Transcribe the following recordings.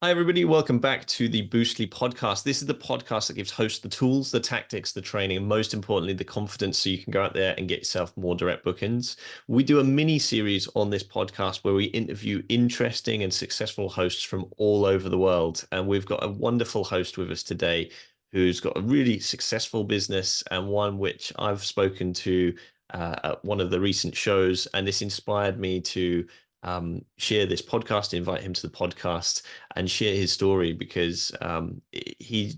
Hi, everybody. Welcome back to the Boostly podcast. This is the podcast that gives hosts the tools, the tactics, the training, and most importantly, the confidence so you can go out there and get yourself more direct bookings. We do a mini series on this podcast where we interview interesting and successful hosts from all over the world. And we've got a wonderful host with us today who's got a really successful business and one which I've spoken to at one of the recent shows. And this inspired me to share this podcast, invite him to the podcast and share his story because he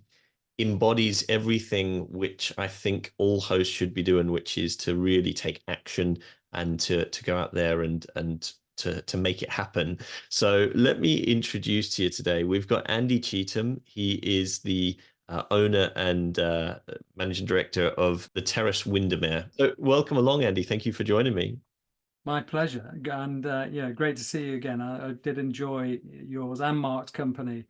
embodies everything which I think all hosts should be doing, which is to really take action and to go out there and to make it happen. So let me introduce to you today. We've got Andy Cheetham. He is the owner and managing director of the Terrace Windermere. So welcome along, Andy. Thank you for joining me. My pleasure. And yeah, great to see you again. I did enjoy yours and Mark's company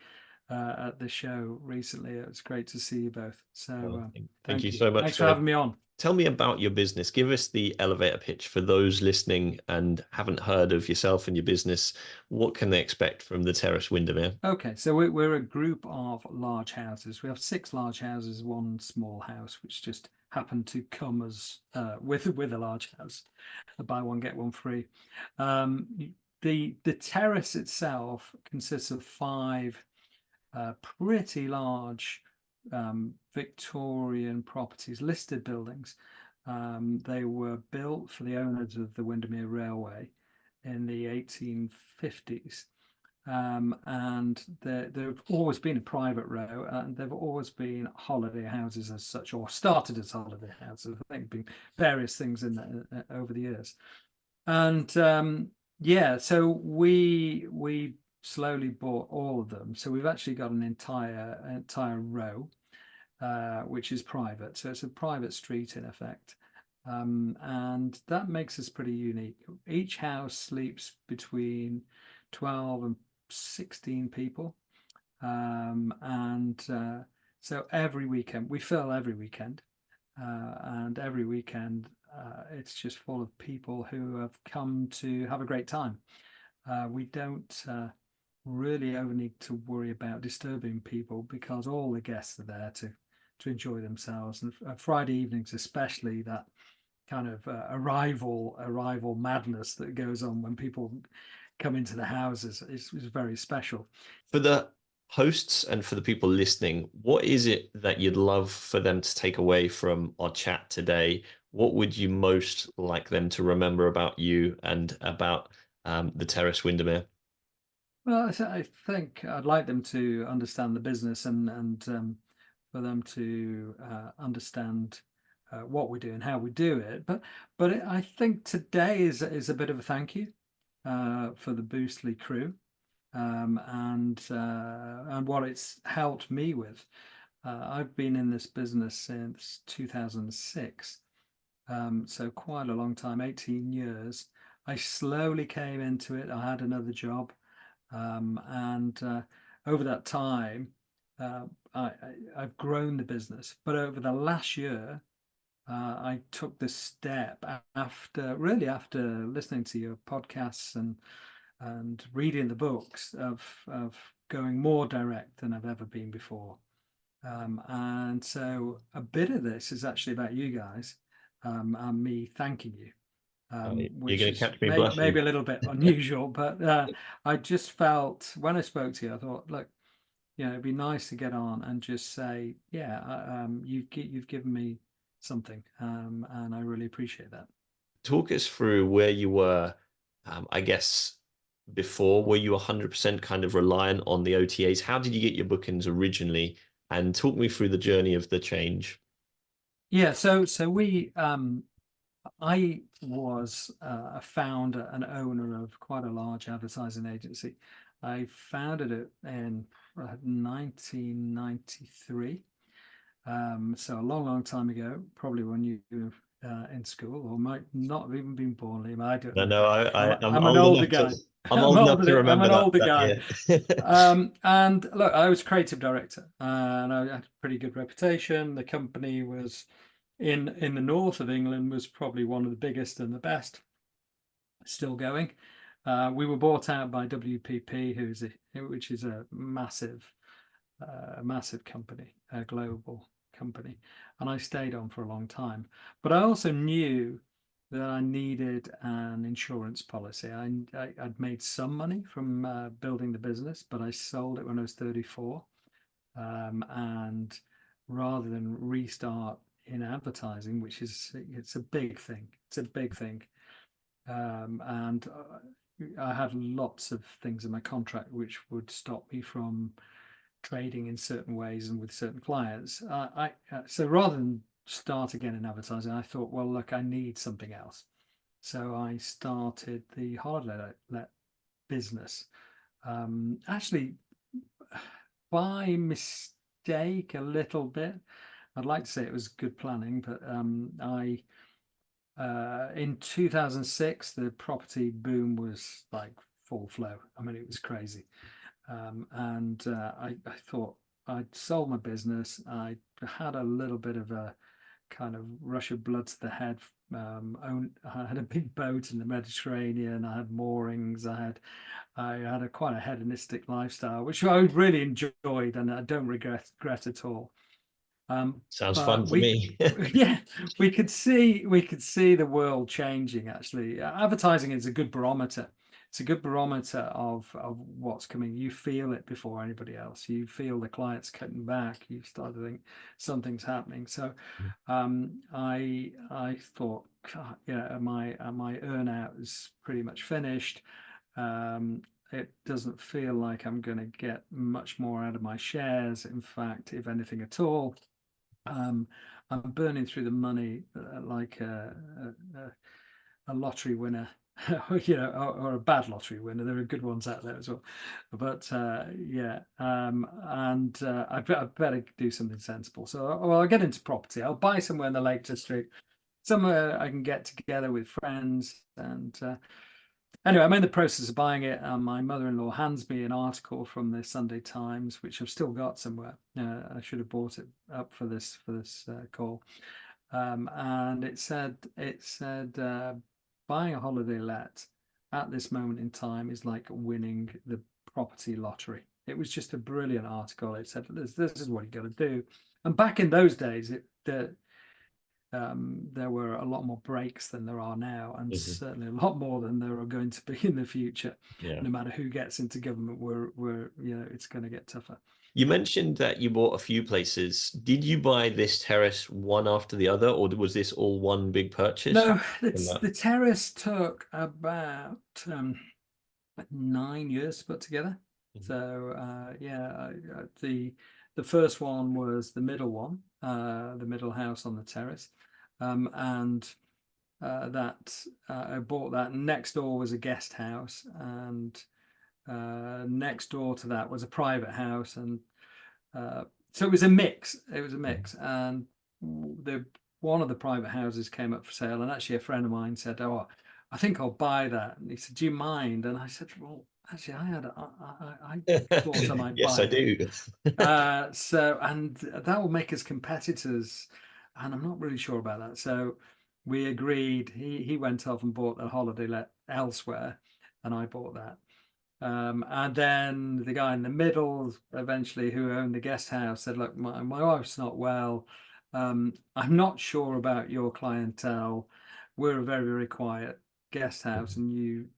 at the show recently. It was great to see you both. So Thank you thank you. so much Thanks for for having me on. Tell me about your business. Give us the elevator pitch for those listening and haven't heard of yourself and your business. What can they expect from the Terrace Windermere? Okay, so we're a group of large houses. We have six large houses, one small house, which just happened to come as with a large house. Buy one, get one free. Um, the terrace itself consists of five pretty large Victorian properties, listed buildings. They were built for the owners of the Windermere Railway in the 1850s. And they've always been a private row, and they've always been holiday houses as such, or started as holiday houses. I think been various things in over the years. And yeah, so we slowly bought all of them. So we've actually got an entire row, which is private. So it's a private street in effect. And that makes us pretty unique. Each house sleeps between 12 and 16 people. And so every weekend, we fill every weekend. And every weekend, it's just full of people who have come to have a great time. We don't really ever need to worry about disturbing people because all the guests are there to enjoy themselves. And Friday evenings, especially, that kind of arrival madness that goes on when people come into the houses is very special. For the hosts and for the people listening, what is it that you'd love for them to take away from our chat today? What would you most like them to remember about you and about the Terrace Windermere? Well, I think I'd like them to understand the business and for them to understand what we do and how we do it. But I think today is a bit of a thank you for the Boostly crew and what it's helped me with. I've been in this business since 2006, so quite a long time, 18 years. I slowly came into it. I had another job. And over that time, uh, I've grown the business. But over the last year, I took the step after listening to your podcasts and reading the books of going more direct than I've ever been before. And so a bit of this is actually about you guys and me thanking you, You're which going to is catch me blushing. maybe a little bit unusual, but I just felt when I spoke to you, I thought, look, it'd be nice to get on and just say, yeah, you've given me something, and I really appreciate that. Talk us through where you were, I guess, before. Were you 100% kind of reliant on the OTAs? How did you get your bookings originally? And talk me through the journey of the change. Yeah, so we I was a founder and owner of quite a large advertising agency. I founded it in 1993. So a long time ago, probably when you were in school, or might not have even been born, Liam. I don't No, know. no, I'm I'm an old older enough to guy. I'm old enough to I'm remember an older that guy. year. And look, I was creative director, and I had a pretty good reputation. The company was in the north of England, was probably one of the biggest and the best, still going. We were bought out by WPP, which is a massive company, a global company, and I stayed on for a long time. But I also knew that I needed an insurance policy. I'd made some money from building the business, but I sold it when I was 34. And rather than restart in advertising, it's a big thing. It's a big thing. And I had lots of things in my contract which would stop me from trading in certain ways and with certain clients. So rather than start again in advertising, I thought, well, look, I need something else. So I started the holiday let business. Actually, by mistake a little bit. I'd like to say it was good planning, but I in 2006 the property boom was like full flow. I mean, it was crazy. And I thought I'd sold my business. I had a little bit of a kind of rush of blood to the head. I had a big boat in the Mediterranean. I had moorings. I had quite a hedonistic lifestyle, which I really enjoyed, and I don't regret at all. Sounds fun But to me. yeah, we could see the world changing. Actually, advertising is a good barometer. It's a good barometer of what's coming. You feel it before anybody else. You feel the clients cutting back. You start to think something's happening. So, I thought, God, yeah, my earn out is pretty much finished. It doesn't feel like I'm going to get much more out of my shares. In fact, if anything at all, um, I'm burning through the money like a lottery winner, or a bad lottery winner. There are good ones out there as well, but yeah, and I better do something sensible. So, well, I'll get into property. I'll buy somewhere in the Lake District, somewhere I can get together with friends, and anyway, I'm in the process of buying it. My mother-in-law hands me an article from the Sunday Times, which I've still got somewhere. I should have bought it up for this call. And it said buying a holiday let at this moment in time is like winning the property lottery. It was just a brilliant article. It said this is what you got to do. And back in those days, there were a lot more breaks than there are now, and Mhm. certainly a lot more than there are going to be in the future. Yeah. No matter who gets into government, it's going to get tougher. You mentioned that you bought a few places. Did you buy this terrace one after the other, or was this all one big purchase? No, And it's that- the terrace took about 9 years to put together. Mhm. So yeah, the first one was the middle one, the middle house on the terrace, and that I bought that. Next door was a guest house, and next door to that was a private house, and so it was a mix. It was a mix, and the one of the private houses came up for sale, and actually a friend of mine said, "Oh, I think I'll buy that." And he said, "Do you mind?" And I said, "Well, actually, I thought I might Yes, buy I it." do. And that will make us competitors, and I'm not really sure about that. So we agreed. He went off and bought a holiday let elsewhere, and I bought that. And then the guy in the middle, eventually, who owned the guest house, said, "Look, my wife's not well. I'm not sure about your clientele. We're a very, very quiet guest house, and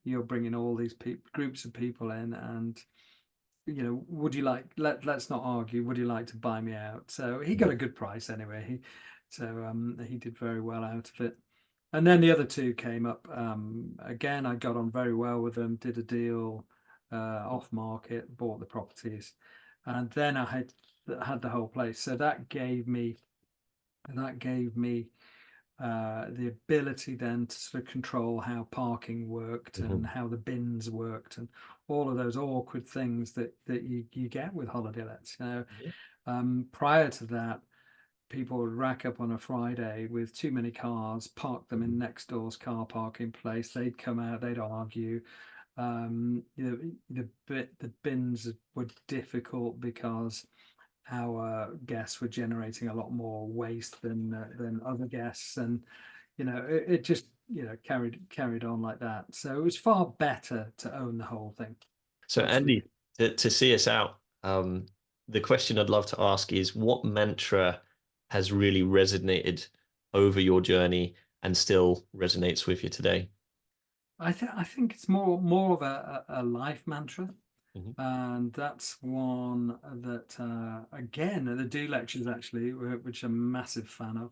you're bringing all these groups of people in, and would you like let's not argue. Would you like to buy me out?" So he got a good price anyway. He did very well out of it. And then the other two came up. Again, I got on very well with them, did a deal off market, bought the properties, and then I had the whole place. So that gave me the ability then to sort of control how parking worked and Mhm. how the bins worked and all of those awkward things that you get with holiday lets. Prior to that, people would rack up on a Friday with too many cars, park them in next door's car parking place. They'd come out, they'd argue. The bins were difficult because our guests were generating a lot more waste than other guests, and it just carried on like that. So it was far better to own the whole thing. So Absolutely. Andy, to see us out, the question I'd love to ask is what mantra has really resonated over your journey and still resonates with you today? I think it's more of a life mantra. Mhm. And that's one that again the do lectures actually, which I'm a massive fan of.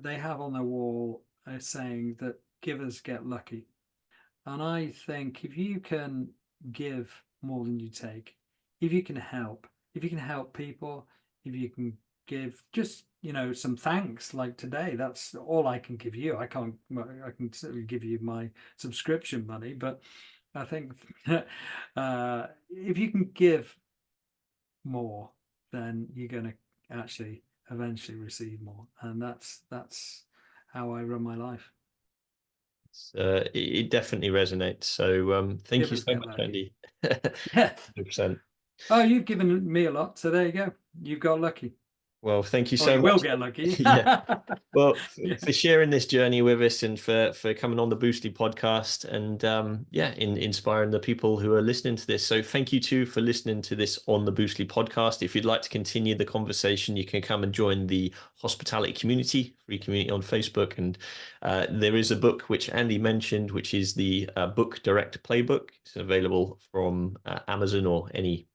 They have on their wall a saying that givers get lucky. And I think if you can give more than you take, if you can help people, if you can give just, some thanks like today, that's all I can give you. I can't, I can certainly give you my subscription money, but I think if you can give more, then you're going to actually eventually receive more. And that's how I run my life. It definitely resonates. So thank you Givers so get much, lucky. Andy. Yeah. 100%. Oh, you've given me a lot, so there you go. You've got lucky, Well, thank you or so you will much. get lucky. Yeah. Well, Yeah. for sharing this journey with us and for coming on the Boostly podcast and yeah, inspiring the people who are listening to this. So thank you too for listening to this on the Boostly podcast. If you'd like to continue the conversation, you can come and join the hospitality community, free community on Facebook. And there is a book which Andy mentioned, which is the Book Direct Playbook. It's available from Amazon or any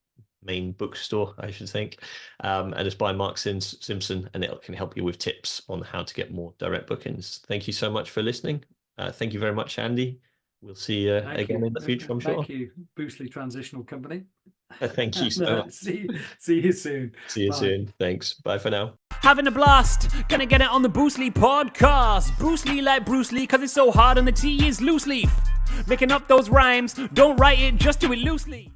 main bookstore, I should think. And it's by Mark Simpson, and it can help you with tips on how to get more direct bookings. Thank you so much for listening. Thank you very much, Andy. We'll see you Thank again you. in the future, I'm sure. Thank you, Boostly Transitional Company. Thank you And so much. see you soon. See you Bye. soon. Thanks. Bye for now. Having a blast, gonna get it on the Boostly podcast. Bruce Lee like Bruce Lee, cause it's so hard and the T is loose leaf. Making up those rhymes, don't write it, just do it loosely.